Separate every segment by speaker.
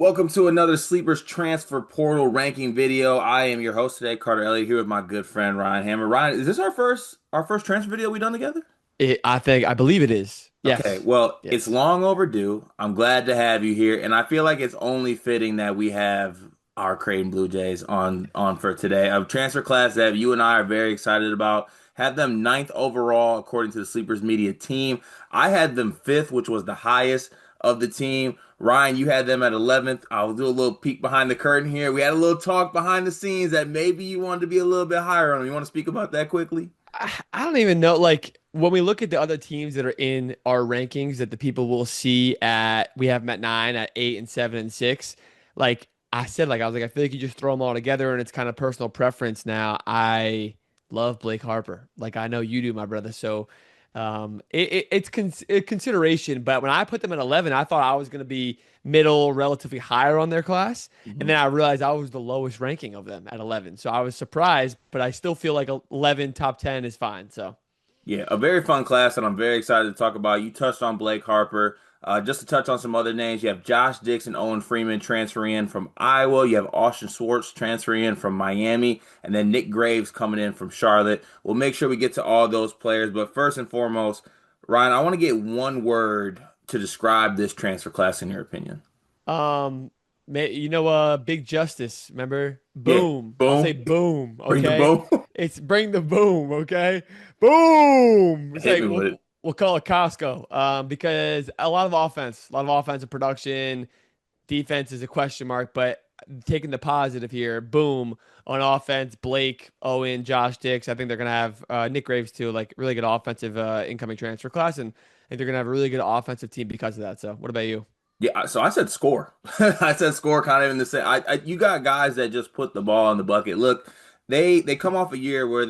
Speaker 1: Welcome to another Sleepers Transfer Portal ranking video. I am your host today, Carter Elliott, here with my good friend Ryan Hammer. Ryan, is this our first transfer video we done together?
Speaker 2: I believe it is.
Speaker 1: Okay,
Speaker 2: Yes.
Speaker 1: well, it's
Speaker 2: Yes.
Speaker 1: long overdue. I'm glad to have you here, and I feel like it's only fitting that we have our Creighton Bluejays on for today. A transfer class that you and I are very excited about. Had them ninth overall according to the Sleepers Media team. I had them fifth, which was the highest of the team. Ryan, you had them at 11th. I'll do a little peek behind the curtain here. We had a little talk behind the scenes that maybe you wanted to be a little bit higher on them. You want to speak about that quickly?
Speaker 2: I don't even know. Like when we look at the other teams that are in our rankings that the people will see we have them at 9, at 8, and 7, and 6. Like I said, I was like, I feel like you just throw them all together and it's kind of personal preference now. I love Blake Harper. Like I know you do, my brother. So it's a consideration. But when I put them at 11, I thought I was going to be middle, relatively higher on their class. And then I realized I was the lowest ranking of them at 11. So I was surprised, but I still feel like 11 top 10 is fine. So
Speaker 1: Yeah, a very fun class that I'm very excited to talk about. You touched on Blake Harper. Just to touch on some other names, you have Josh Dix and Owen Freeman transferring in from Iowa. You have Austin Swartz transferring in from Miami, and then Nick Graves coming in from Charlotte. We'll make sure we get to all those players, but first and foremost, Ryan, I want to get one word to describe this transfer class in your opinion.
Speaker 2: Um, Big Justice, remember?
Speaker 1: Yeah,
Speaker 2: Boom. I'll say
Speaker 1: boom.
Speaker 2: boom,
Speaker 1: Bring the
Speaker 2: okay?
Speaker 1: boom.
Speaker 2: It's bring the boom, okay? Boom. It's
Speaker 1: Hit
Speaker 2: like
Speaker 1: me with it.
Speaker 2: we'll call it Costco. Because a lot of offensive production, defense is a question mark, but taking the positive here, boom, on offense, Blake, Owen, Josh Dix. I think they're gonna have Nick Graves too, like really good offensive incoming transfer class, and I think they're gonna have a really good offensive team because of that. So, what about you?
Speaker 1: Yeah, so I said score. I said score kind of in the same. You got guys that just put the ball in the bucket. Look, they come off a year where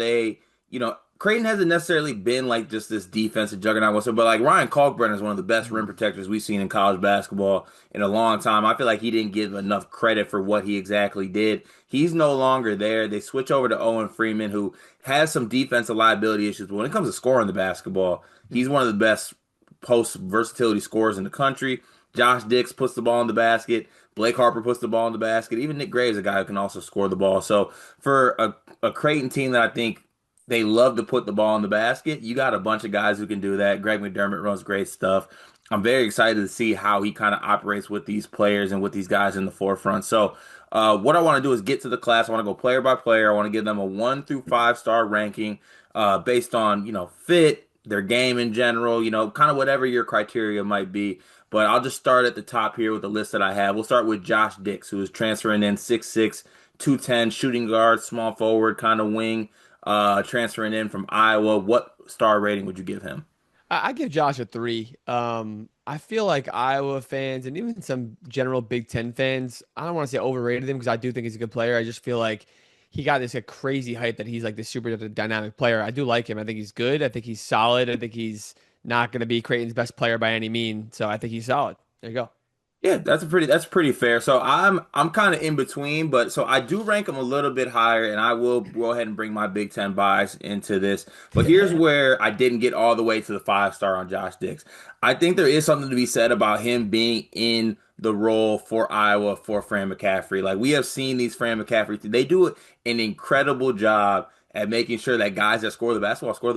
Speaker 1: Creighton hasn't necessarily been like just this defensive juggernaut whatsoever, but like Ryan Kalkbrenner is one of the best rim protectors we've seen in college basketball in a long time. I feel like he didn't give enough credit for what he exactly did. He's no longer there. They switch over to Owen Freeman, who has some defensive liability issues, but when it comes to scoring the basketball, he's one of the best post versatility scorers in the country. Josh Dix puts the ball in the basket. Blake Harper puts the ball in the basket. Even Nick Graves, a guy who can also score the ball. So for a Creighton team that I think they love to put the ball in the basket, you got a bunch of guys who can do that. Greg McDermott runs great stuff. I'm very excited to see how he kind of operates with these players and with these guys in the forefront. So what I want to do is get to the class. I want to go player by player. I want to give them a 1 through 5 star ranking based on, fit, their game in general, kind of whatever your criteria might be. But I'll just start at the top here with the list that I have. We'll start with Josh Dix, who is transferring in 6'6", 210, shooting guard, small forward, kind of wing, transferring in from Iowa. What star rating would you give him?
Speaker 2: I give Josh a 3. I feel like Iowa fans and even some general Big Ten fans, I don't want to say overrated him because I do think he's a good player. I just feel like he got this crazy hype that he's like this super dynamic player. I do like him. I think he's good. I think he's solid. I think he's not going to be Creighton's best player by any means. So I think he's solid. There you go.
Speaker 1: Yeah, that's pretty fair. So I'm kind of in between, but so I do rank him a little bit higher, and I will go ahead and bring my Big Ten bias into this. But here's where I didn't get all the way to the 5 star on Josh Dix. I think there is something to be said about him being in the role for Iowa for Fran McCaffrey. Like we have seen these Fran McCaffrey, they do an incredible job at making sure that guys that score the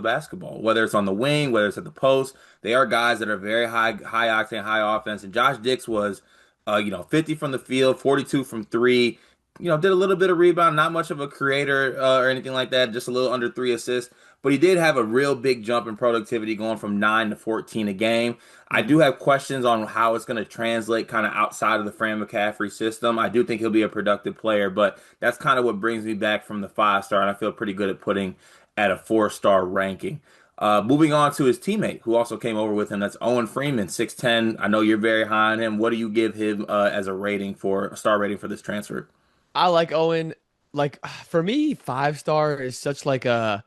Speaker 1: basketball, whether it's on the wing, whether it's at the post. They are guys that are very high octane, high offense. And Josh Dix was, 50 from the field, 42 from three. Did a little bit of rebound, not much of a creator or anything like that, just a little under 3 assists. But he did have a real big jump in productivity going from 9 to 14 a game. I do have questions on how it's going to translate kind of outside of the Fran McCaffrey system. I do think he'll be a productive player, but that's kind of what brings me back from the 5 star, and I feel pretty good at putting at a 4 star ranking. Moving on to his teammate, who also came over with him, that's Owen Freeman, 6'10". I know you're very high on him. What do you give him as a star rating for this transfer?
Speaker 2: I like Owen. Like for me, 5 star is such like a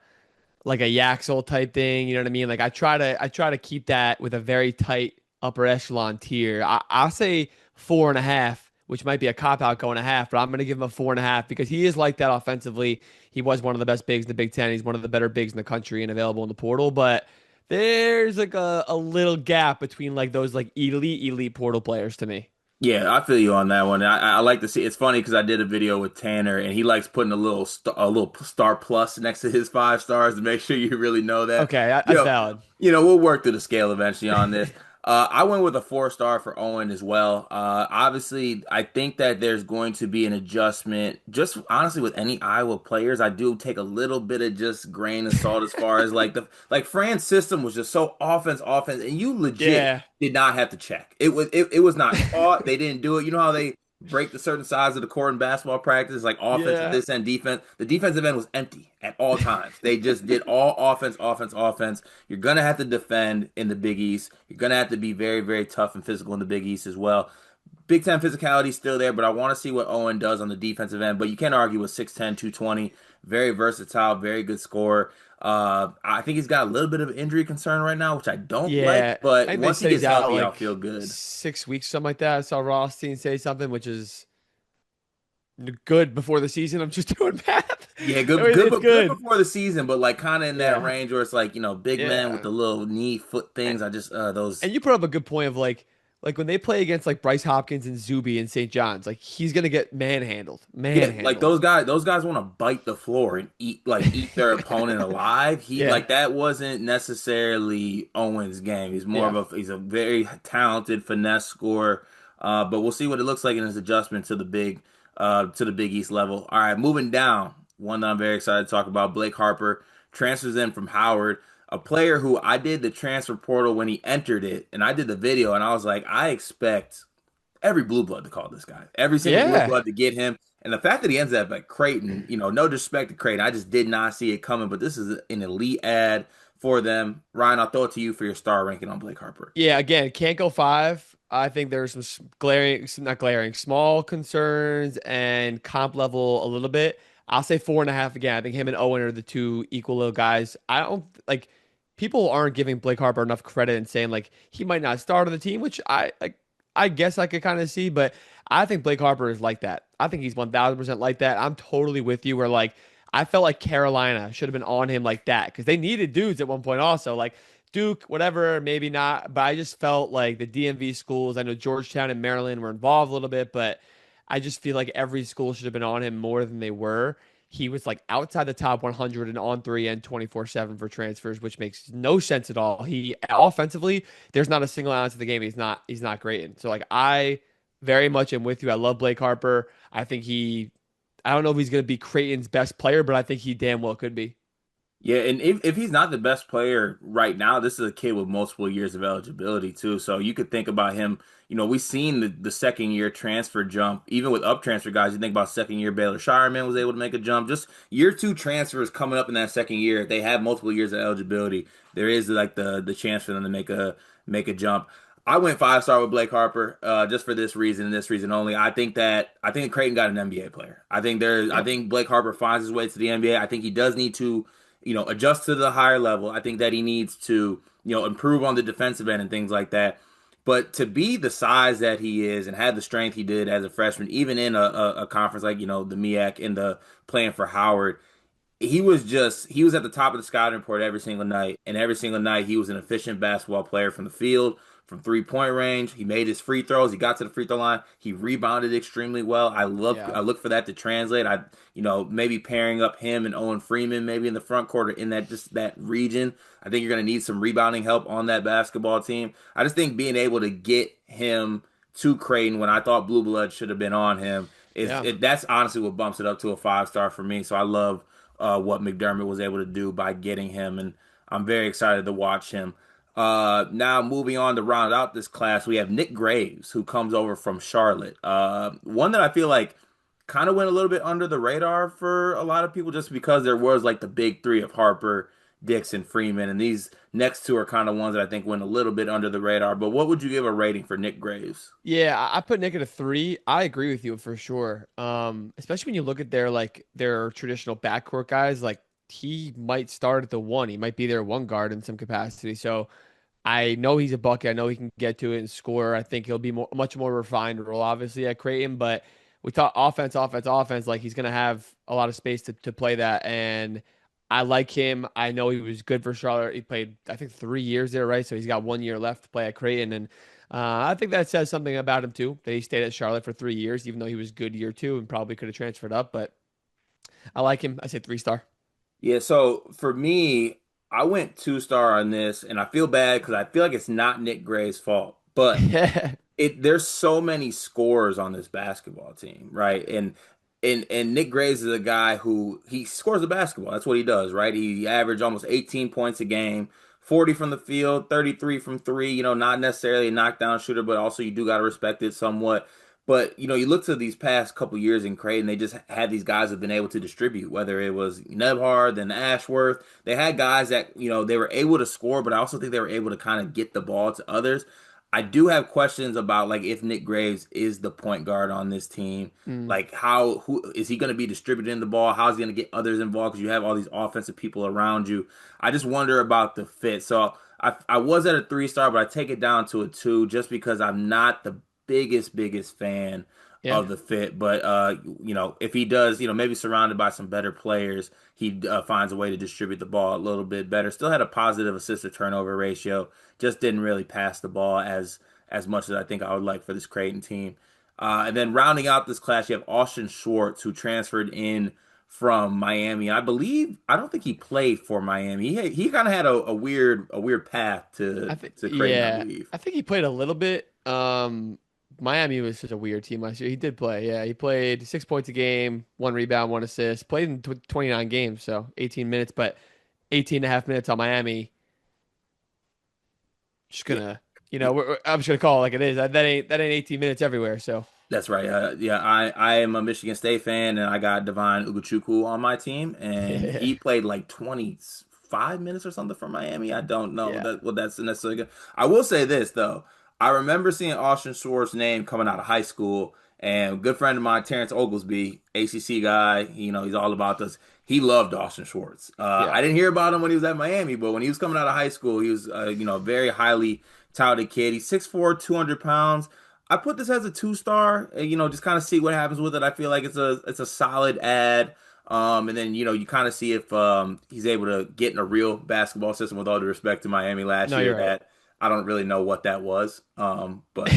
Speaker 2: Yaxel type thing. You know what I mean? Like I try to keep that with a very tight upper echelon tier. I'll say 4.5, which might be a cop out going a half, but I'm gonna give him a 4.5 because he is like that offensively. He was one of the best bigs in the Big Ten. He's one of the better bigs in the country and available in the portal. But there's like a little gap between like those like elite portal players to me.
Speaker 1: Yeah, I feel you on that one. I like to see. It's funny because I did a video with Tanner, and he likes putting a little star plus next to his 5 stars to make sure you really know that.
Speaker 2: Okay,
Speaker 1: You
Speaker 2: that's
Speaker 1: know,
Speaker 2: valid.
Speaker 1: we'll work through the scale eventually on this. I went with a 4 star for Owen as well. Obviously, I think that there's going to be an adjustment. Just honestly, with any Iowa players, I do take a little bit of just grain of salt as far as like Fran's system was just so offense, and you legit
Speaker 2: Yeah.
Speaker 1: did not have to check. It was not taught. They didn't do it. You know how they break the certain sides of the court in basketball practice, like offense at
Speaker 2: Yeah.
Speaker 1: this end, defense. The defensive end was empty at all times. They just did all offense, offense, offense. You're gonna have to defend in the Big East. You're gonna have to be very, very tough and physical in the Big East as well. Big Ten physicality is still there, but I want to see what Owen does on the defensive end. But you can't argue with 6'10", 220. Very versatile, very good scorer. I think he's got a little bit of injury concern right now, which I don't like.
Speaker 2: Yeah. I
Speaker 1: But
Speaker 2: think they
Speaker 1: once he
Speaker 2: said he's
Speaker 1: gets
Speaker 2: out
Speaker 1: healthy, I'll
Speaker 2: like
Speaker 1: feel good.
Speaker 2: 6 weeks, something like that. I saw Rothstein say something, which is good before the season. I'm just doing math.
Speaker 1: Yeah,
Speaker 2: I mean, it's
Speaker 1: but good
Speaker 2: good.
Speaker 1: before the season, but like kind of in that
Speaker 2: Yeah.
Speaker 1: range where it's like, big men with
Speaker 2: Yeah.
Speaker 1: the little knee foot
Speaker 2: And,
Speaker 1: things. I just those
Speaker 2: and you put up a good point of like when they play against like Bryce Hopkins and Zuby and St. John's, like he's gonna get manhandled.
Speaker 1: Yeah, like
Speaker 2: Manhandled.
Speaker 1: those guys want to bite the floor and eat their opponent alive. He
Speaker 2: Yeah.
Speaker 1: like that wasn't necessarily Owen's game.
Speaker 2: Yeah.
Speaker 1: He's a very talented finesse scorer. But we'll see what it looks like in his adjustment to the Big East level. All right, moving down. One that I'm very excited to talk about, Blake Harper transfers in from Howard, a player who I did the transfer portal when he entered it, and I did the video, and I was like, I expect every blue blood to call this guy. Every single blue
Speaker 2: Yeah.
Speaker 1: blood to get him. And the fact that he ends up at Creighton, no disrespect to Creighton, I just did not see it coming. But this is an elite ad for them. Ryan, I'll throw it to you for your star ranking on Blake Harper.
Speaker 2: Yeah, again, can't go five. I think there's some glaring, not glaring, small concerns and comp level a little bit. I'll say 4.5 again. I think him and Owen are the two equal little guys. I don't like people aren't giving Blake Harper enough credit and saying like he might not start on the team, which I guess I could kind of see, but I think Blake Harper is like that. I think he's 1000% like that. I'm totally with you where like I felt like Carolina should have been on him like that because they needed dudes at one point also. Like Duke, whatever, maybe not. But I just felt like the DMV schools, I know Georgetown and Maryland were involved a little bit, but I just feel like every school should have been on him more than they were. He was like outside the top 100 and on three and 24/7 for transfers, which makes no sense at all. He offensively, there's not a single ounce of the game he's not great in. So like I very much am with you. I love Blake Harper. I don't know if he's going to be Creighton's best player, but I think he damn well could be.
Speaker 1: Yeah, and if he's not the best player right now, this is a kid with multiple years of eligibility too. So you could think about him. We've seen the second year transfer jump, even with up transfer guys. You think about second year Baylor Shireman was able to make a jump. Just year two transfers coming up in that second year, they have multiple years of eligibility. There is like the chance for them to make a jump. I went 5 star with Blake Harper, just for this reason and this reason only. I think Creighton got an NBA player. I
Speaker 2: Yep.
Speaker 1: think Blake Harper finds his way to the NBA. I think he does need to adjust to the higher level. I think that he needs to, improve on the defensive end and things like that. But to be the size that he is and have the strength he did as a freshman, even in a conference like, the MEAC and the playing for Howard, he was at the top of the scouting report every single night, and every single night he was an efficient basketball player from the field, from 3 point range. He made his free throws. He got to the free throw line. He rebounded extremely well.
Speaker 2: Yeah.
Speaker 1: I look for that to translate. Maybe pairing up him and Owen Freeman maybe in the front court or in that region. I think you're going to need some rebounding help on that basketball team. I just think being able to get him to Creighton when I thought Blue Blood should have been on him
Speaker 2: Yeah.
Speaker 1: that's honestly what bumps it up to a 5 star for me. So I love what McDermott was able to do by getting him, and I'm very excited to watch him. Now moving on to round out this class, we have Nick Graves, who comes over from Charlotte. One that I feel like kind of went a little bit under the radar for a lot of people, just because there was like the big three of Harper, Dix, and Freeman, and these next two are kind of ones that I think went a little bit under the radar. But what would you give a rating for Nick Graves?
Speaker 2: Yeah, I put Nick at a 3. I agree with you for sure. Especially when you look at their traditional backcourt guys, like he might start at the one. He might be their one guard in some capacity. So I know he's a bucket. I know he can get to it and score. I think he'll be much more refined role, obviously, at Creighton. But we thought offense, offense, offense. Like he's gonna have a lot of space to play that. And I like him. I know he was good for Charlotte. He played, I think, 3 years there, right? So he's got one year left to play at Creighton. And I think that says something about him too, that he stayed at Charlotte for 3 years, even though he was good year two and probably could have transferred up. But I like him. I say 3 star.
Speaker 1: Yeah, so for me, I went 2 star on this, and I feel bad because I feel like it's not Nick Gray's fault, but there's so many scores on this basketball team, right? And Nick Graves is a guy who he scores the basketball. That's what he does, right? He averaged almost 18 points a game, 40 from the field, 33 from three. Not necessarily a knockdown shooter, but also you do got to respect it somewhat. But you look to these past couple years in Creighton, they just had these guys who've been able to distribute, whether it was Nebhard, then Ashworth. They had guys that, they were able to score, but I also think they were able to kind of get the ball to others. I do have questions about like if Nick Graves is the point guard on this team.
Speaker 2: Mm,
Speaker 1: Like who is he going to be distributing the ball? How's he going to get others involved? Because you have all these offensive people around you. I just wonder about the fit. So I was at a 3 star, but I take it down to a 2 just because I'm not the biggest fan
Speaker 2: yeah.
Speaker 1: of the fit. But if he does, maybe surrounded by some better players, he finds a way to distribute the ball a little bit better. Still had a positive assist to turnover ratio, just didn't really pass the ball as much as I think I would like for this Creighton team. And then rounding out this class, you have Austin Swartz, who transferred in from Miami. I don't think he played for Miami. He kind of had a weird path
Speaker 2: I
Speaker 1: to
Speaker 2: think
Speaker 1: to Creighton, I
Speaker 2: yeah,
Speaker 1: believe.
Speaker 2: I think he played a little bit. Miami was such a weird team last year. He did play. Yeah, he played 6 points a game, 1 rebound, 1 assist. Played in 29 games, so 18 minutes, but 18 and a half minutes on Miami. Just
Speaker 1: Yeah,
Speaker 2: gonna, I'm just gonna call it like it is. That ain't 18 minutes everywhere. So
Speaker 1: that's right. Yeah, I am a Michigan State fan, and I got Divine Ugochukwu on my team, and
Speaker 2: yeah,
Speaker 1: he played like 25 minutes or something for Miami. I don't know
Speaker 2: yeah,
Speaker 1: that what that's necessarily good. I will say this though. I remember seeing Austin Schwartz's name coming out of high school, and a good friend of mine, Terrence Oglesby, ACC guy, he's all about this. He loved Austin Schwartz.
Speaker 2: yeah.
Speaker 1: I didn't hear about him when he was at Miami, but when he was coming out of high school, he was, a very highly touted kid. He's 6'4", 200 pounds. I put this as a 2 star, just kind of see what happens with it. I feel like it's a solid ad. And then you kind of see if he's able to get in a real basketball system. With all due respect to Miami last
Speaker 2: No,
Speaker 1: year,
Speaker 2: you're right.
Speaker 1: that I don't really know what that was. But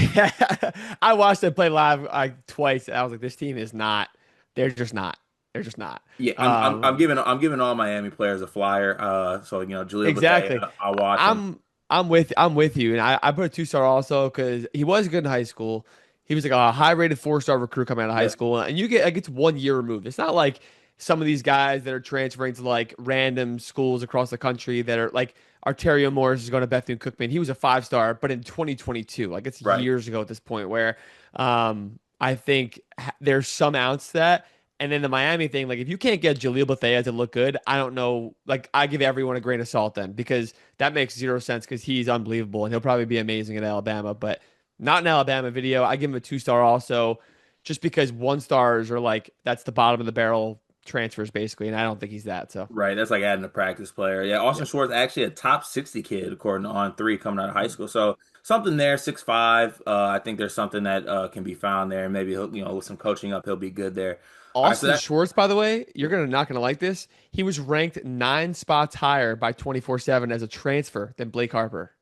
Speaker 2: I watched them play live like twice. I was like, this team is not. They're just not. They're just not.
Speaker 1: yeah, I'm giving all Miami players a flyer. So Jaleel
Speaker 2: Exactly.
Speaker 1: Bethea, I'll watch him.
Speaker 2: I'm with you, and I put a 2 star also because he was good in high school. He was like a high rated 4 star recruit coming out of high
Speaker 1: Yep,
Speaker 2: school, and you get like it's 1 year removed. It's not like some of these guys that are transferring to like random schools across the country that are like Arterio Morris is going to Bethune Cookman. He was a 5 star, but in 2022, like it's
Speaker 1: right.
Speaker 2: years ago at this point. Where I think there's some ounce to that. And then the Miami thing, like if you can't get Jaleel Bethea to look good, I don't know. Like I give everyone a grain of salt then because that makes zero sense because he's unbelievable and he'll probably be amazing at Alabama, but not an Alabama video. I give him a 2 star also, just because 1 stars are like that's the bottom of the barrel transfers basically, and I don't think he's that. So
Speaker 1: Right, that's like adding a practice player. Yeah, Austin
Speaker 2: yeah.
Speaker 1: Schwartz actually a top 60 kid according to On3 coming out of high school. So something there, 6'5". I think there's something that can be found there. Maybe he'll, with some coaching up, he'll be good there. All right, so
Speaker 2: Austin
Speaker 1: that
Speaker 2: Schwartz, by the way, you're gonna not gonna like this. He was ranked 9 spots higher by 24/7 as a transfer than Blake Harper.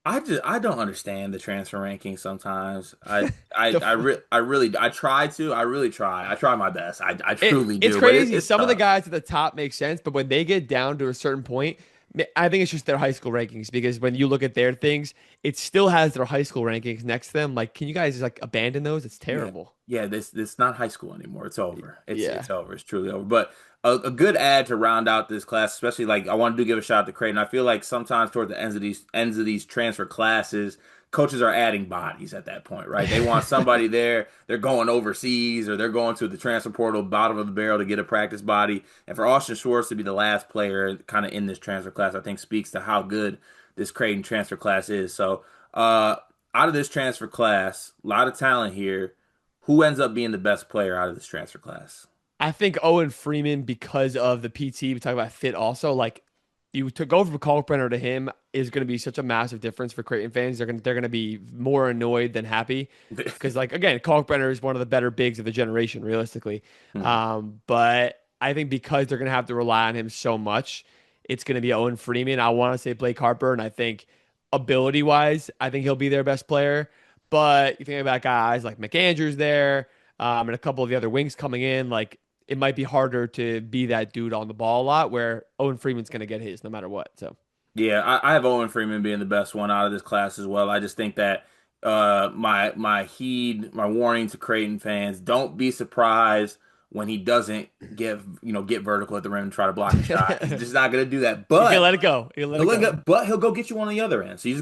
Speaker 1: I don't understand the transfer ranking sometimes. I
Speaker 2: The
Speaker 1: I, re I really I try to. I really try. I try my best. I truly
Speaker 2: it's
Speaker 1: do, but
Speaker 2: crazy.
Speaker 1: it's
Speaker 2: Some of the
Speaker 1: tough.
Speaker 2: guys at the top make sense, but when they get down to a certain point, I think it's just their high school rankings because when you look at their things, it still has their high school rankings next to them. Like, can you guys just like abandon those? It's
Speaker 1: Yeah.
Speaker 2: terrible.
Speaker 1: Yeah, this not high school anymore. It's over. It's
Speaker 2: Yeah.
Speaker 1: it's over. It's truly over. But a good ad to round out this class, especially like I want to give a shout out to Creighton. I feel like sometimes toward the ends of these transfer classes, coaches are adding bodies at that point, right? They want somebody there. They're going overseas or they're going to the transfer portal, bottom of the barrel to get a practice body. And for Austin Schwartz to be the last player kind of in this transfer class, I think speaks to how good this Creighton transfer class is. So, out of this transfer class, a lot of talent here. Who ends up being the best player out of this transfer class?
Speaker 2: I think Owen Freeman, because of the PT, we talk about fit also, like you to go from Kalkbrenner to him is going to be such a massive difference for Creighton fans. They're gonna be more annoyed than happy because like again, Kalkbrenner is one of the better bigs of the generation, realistically.
Speaker 1: Hmm.
Speaker 2: But I think because they're gonna have to rely on him so much, it's gonna be Owen Freeman. I want to say Blake Harper, and I think ability wise, I think he'll be their best player. But you think about guys like McAndrews there, and a couple of the other wings coming in, like it might be harder to be that dude on the ball a lot. Where Owen Freeman's going to get his no matter what. So
Speaker 1: Yeah, I have Owen Freeman being the best one out of this class as well. I just think that my warning to Creighton fans, don't be surprised when he doesn't get vertical at the rim and try to block a shot. He's just not gonna do that.
Speaker 2: he's gonna
Speaker 1: But
Speaker 2: let it go. He'll let it go.
Speaker 1: he'll go get you on the other end. So
Speaker 2: Yeah.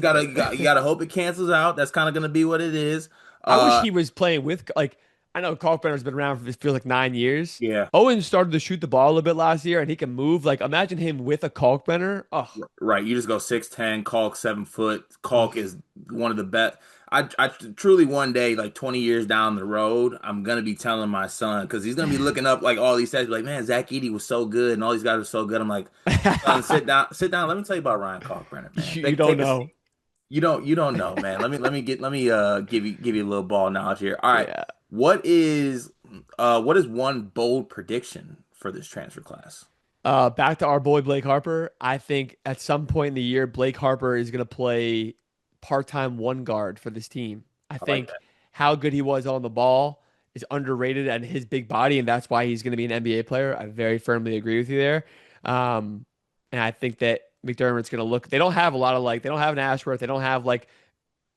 Speaker 1: you gotta hope it cancels out. That's kind of gonna be what it is.
Speaker 2: I wish
Speaker 1: Uh
Speaker 2: he was playing with like I know Kalkbrenner's been around for it feels like 9 years.
Speaker 1: yeah.
Speaker 2: Owen started to shoot the ball a little bit last year, and he can move. Like imagine him with a Kalkbrenner. Oh,
Speaker 1: Right, you just go 6'10", Kalk 7 foot. Kalk
Speaker 2: oh.
Speaker 1: is one of the best. I truly one day, like 20 years down the road, I'm gonna be telling my son because he's gonna be looking up like all these stats, like, man, Zach Edey was so good and all these guys are so good. I'm like, son, sit down. Let me tell you about Ryan Kalkbrenner, man.
Speaker 2: You don't
Speaker 1: Take a
Speaker 2: know.
Speaker 1: seat. You don't know, man. Let me give you a little ball knowledge here. All right,
Speaker 2: Yeah.
Speaker 1: what is one bold prediction for this transfer class?
Speaker 2: Back to our boy Blake Harper. I think at some point in the year, Blake Harper is going to play part-time one guard for this team. I
Speaker 1: I like
Speaker 2: think
Speaker 1: that.
Speaker 2: how good he was on the ball is underrated and his big body, and that's why he's going to be an NBA player. I very firmly agree with you there. Um, and I think that McDermott's going to look. They don't have a lot of like. They don't have an Ashworth. They don't have like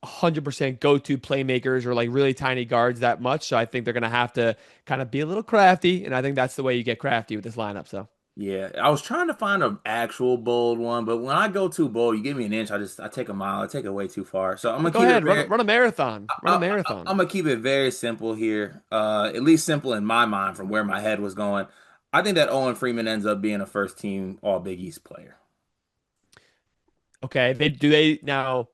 Speaker 2: 100% go-to playmakers or like really tiny guards that much. So I think they're going to have to kind of be a little crafty, and I think that's the way you get crafty with this lineup. So.
Speaker 1: Yeah, I was trying to find an actual bold one, but when I go too bold, you give me an inch, I take a mile, I take it way too far. So I'm
Speaker 2: Well,
Speaker 1: gonna
Speaker 2: go
Speaker 1: keep it
Speaker 2: ahead,
Speaker 1: very,
Speaker 2: run a marathon. Run a
Speaker 1: I'm
Speaker 2: marathon.
Speaker 1: gonna keep it very simple here. At least simple in my mind from where my head was going. I think that Owen Freeman ends up being a first team All Big East player.
Speaker 2: Okay, they now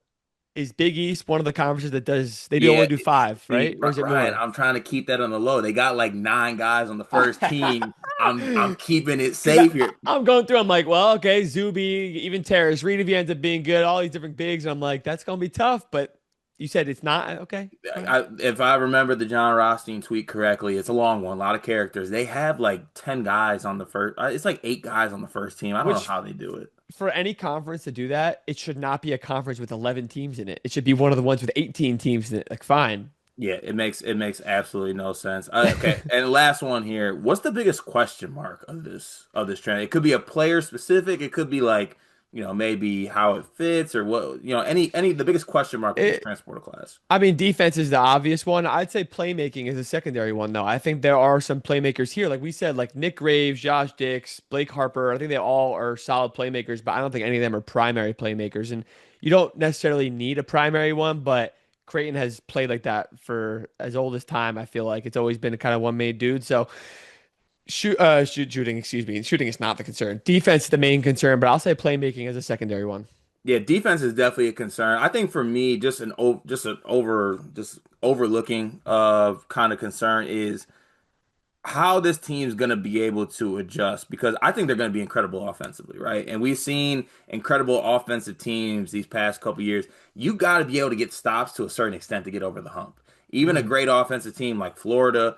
Speaker 2: is Big East one of the conferences that does they do
Speaker 1: Yeah,
Speaker 2: only do five,
Speaker 1: see,
Speaker 2: right? Or is it
Speaker 1: Ryan,
Speaker 2: more?
Speaker 1: I'm trying to keep that on the low. They got like 9 guys on the first team. I'm keeping it
Speaker 2: Because
Speaker 1: safe here.
Speaker 2: I'm going through, I'm like, well, okay, Zuby, even Terrace, Reed if he ends up being good, all these different bigs, and I'm like, that's gonna be tough. But you said it's not okay. All right.
Speaker 1: If I remember the John Rothstein tweet correctly, it's a long one, a lot of characters. They have like 10 guys on the first. It's like 8 guys on the first team. I don't know
Speaker 2: Which
Speaker 1: how they do it.
Speaker 2: for any conference to do that, it should not be a conference with 11 teams in it. It should be one of the ones with 18 teams in it. Like, fine.
Speaker 1: Yeah, it makes absolutely no sense. Okay, and last one here. What's the biggest question mark of this trend? It could be a player specific. It could be like maybe how it fits or what any the biggest question mark with this
Speaker 2: It,
Speaker 1: transporter class.
Speaker 2: I mean, defense is the obvious one. I'd say playmaking is a secondary one, though. I think there are some playmakers here, like we said, like Nick Graves, Josh Dix, Blake Harper. I think they all are solid playmakers, but I don't think any of them are primary playmakers. And you don't necessarily need a primary one, but Creighton has played like that for as old as time. I feel like it's always been a kind of one-made dude. So shooting, excuse me, shooting is not the concern. Defense is the main concern, but I'll say playmaking is a secondary one.
Speaker 1: Yeah, defense is definitely a concern. I think for me, just overlooking of kind of concern is how this team's going to be able to adjust because I think they're going to be incredible offensively, right? And we've seen incredible offensive teams these past couple years. You got to be able to get stops to a certain extent to get over the hump. Even a
Speaker 2: Mhm.
Speaker 1: great offensive team like Florida,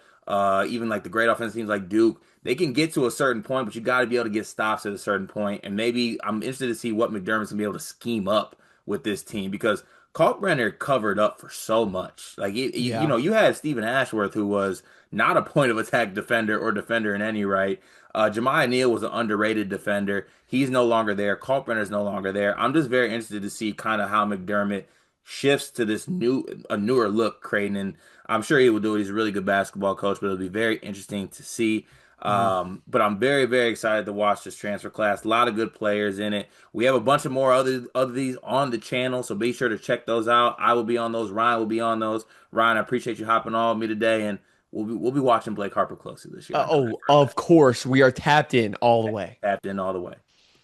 Speaker 1: even like the great offensive teams like Duke, they can get to a certain point, but you got to be able to get stops at a certain point. And maybe I'm interested to see what McDermott's gonna be able to scheme up with this team because Kalkbrenner covered up for so much. Like
Speaker 2: Yeah.
Speaker 1: you had Stephen Ashworth who was not a point of attack defender or defender in any right. Jemiah Neal was an underrated defender. He's no longer there. Kalkbrenner's no longer there. I'm just very interested to see kind of how McDermott shifts to this newer look, Creighton. And I'm sure he will do it. He's a really good basketball coach, but it'll be very interesting to see.
Speaker 2: Mhm.
Speaker 1: But I'm very, very excited to watch this transfer class. A lot of good players in it. We have a bunch of more other these on the channel, so be sure to check those out. I will be on those. Ryan will be on those. Ryan, I appreciate you hopping on with me today, and we'll be watching Blake Harper closely this year. I know that
Speaker 2: Oh,
Speaker 1: for a
Speaker 2: of
Speaker 1: fact.
Speaker 2: course, we are tapped in all the way.
Speaker 1: Tapped in all the way.